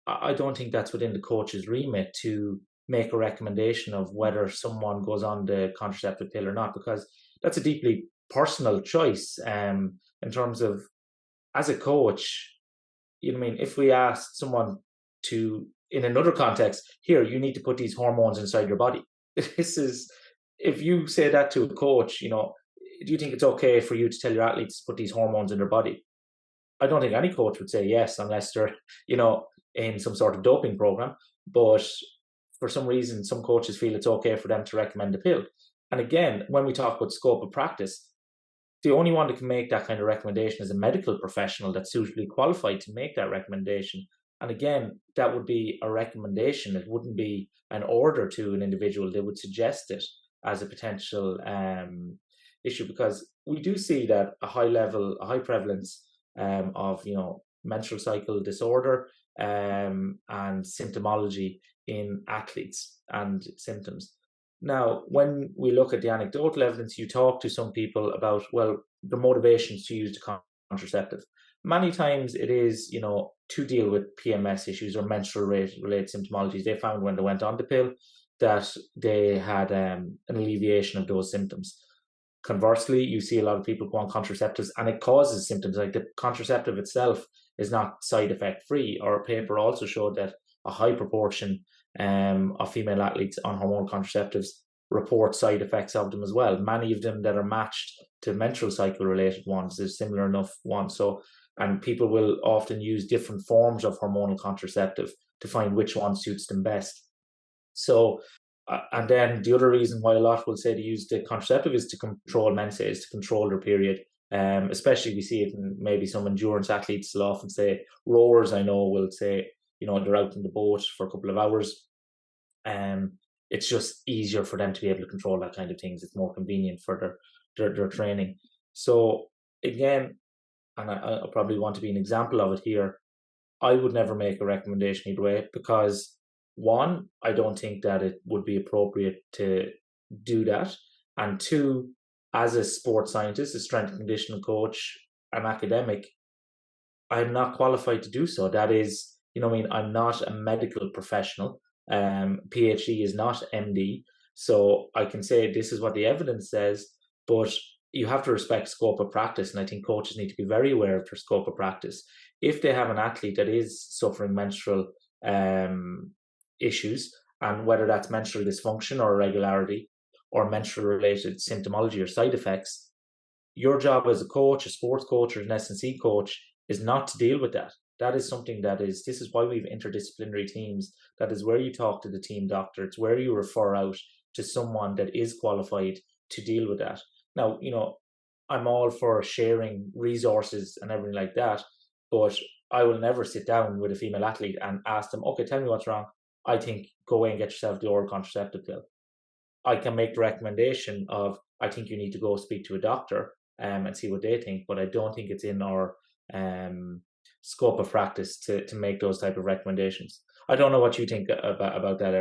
I don't think that's within the coach's remit to make a recommendation of whether someone goes on the contraceptive pill or not, because that's a deeply personal choice. In terms of, as a coach, you know what I mean, if we ask someone to, in another context, here, you need to put these hormones inside your body. This is, if you say that to a coach, do you think it's okay for you to tell your athletes to put these hormones in their body? I don't think any coach would say yes unless they're, you know, in some sort of doping program. But for some reason, some coaches feel it's okay for them to recommend a pill. And again, when we talk about scope of practice, the only one that can make that kind of recommendation is a medical professional that's suitably qualified to make that recommendation. And again, that would be a recommendation. It wouldn't be an order to an individual. They would suggest it as a potential issue, because we do see that a high prevalence of menstrual cycle disorder and symptomology in athletes and symptoms. Now, when we look at the anecdotal evidence, you talk to some people about, well, the motivations to use the contraceptive. Many times it is, to deal with PMS issues or menstrual related symptomologies. They found when they went on the pill that they had an alleviation of those symptoms. Conversely, you see a lot of people go on contraceptives and it causes symptoms. Like, the contraceptive itself is not side effect free. Our paper also showed that a high proportion of female athletes on hormonal contraceptives report side effects of them as well. Many of them that are matched to menstrual cycle related ones, there's similar enough ones. So, and people will often use different forms of hormonal contraceptive to find which one suits them best. So, and then the other reason why a lot will say to use the contraceptive is to control menses, to control their period. Especially we see it in maybe some endurance athletes will often say, rowers I know will say, they're out in the boat for a couple of hours. It's just easier for them to be able to control that kind of things. It's more convenient for their training. So again, and I probably want to be an example of it here, I would never make a recommendation either way, because one, I don't think that it would be appropriate to do that. And two, as a sports scientist, a strength and conditioning coach, an academic, I'm not qualified to do so. That is, I'm not a medical professional. PhD is not MD. So I can say this is what the evidence says, but you have to respect scope of practice. And I think coaches need to be very aware of their scope of practice. If they have an athlete that is suffering menstrual issues, and whether that's menstrual dysfunction or irregularity or menstrual related symptomology or side effects, your job as a coach, a sports coach or an S&C coach, is not to deal with that. That is something this is why we have interdisciplinary teams. That is where you talk to the team doctor. It's where you refer out to someone that is qualified to deal with that. Now, I'm all for sharing resources and everything like that, but I will never sit down with a female athlete and ask them, okay, tell me what's wrong. I think go away and get yourself the oral contraceptive pill. I can make the recommendation of, I think you need to go speak to a doctor and see what they think, but I don't think it's in our scope of practice to make those type of recommendations. I don't know what you think about that, Eric.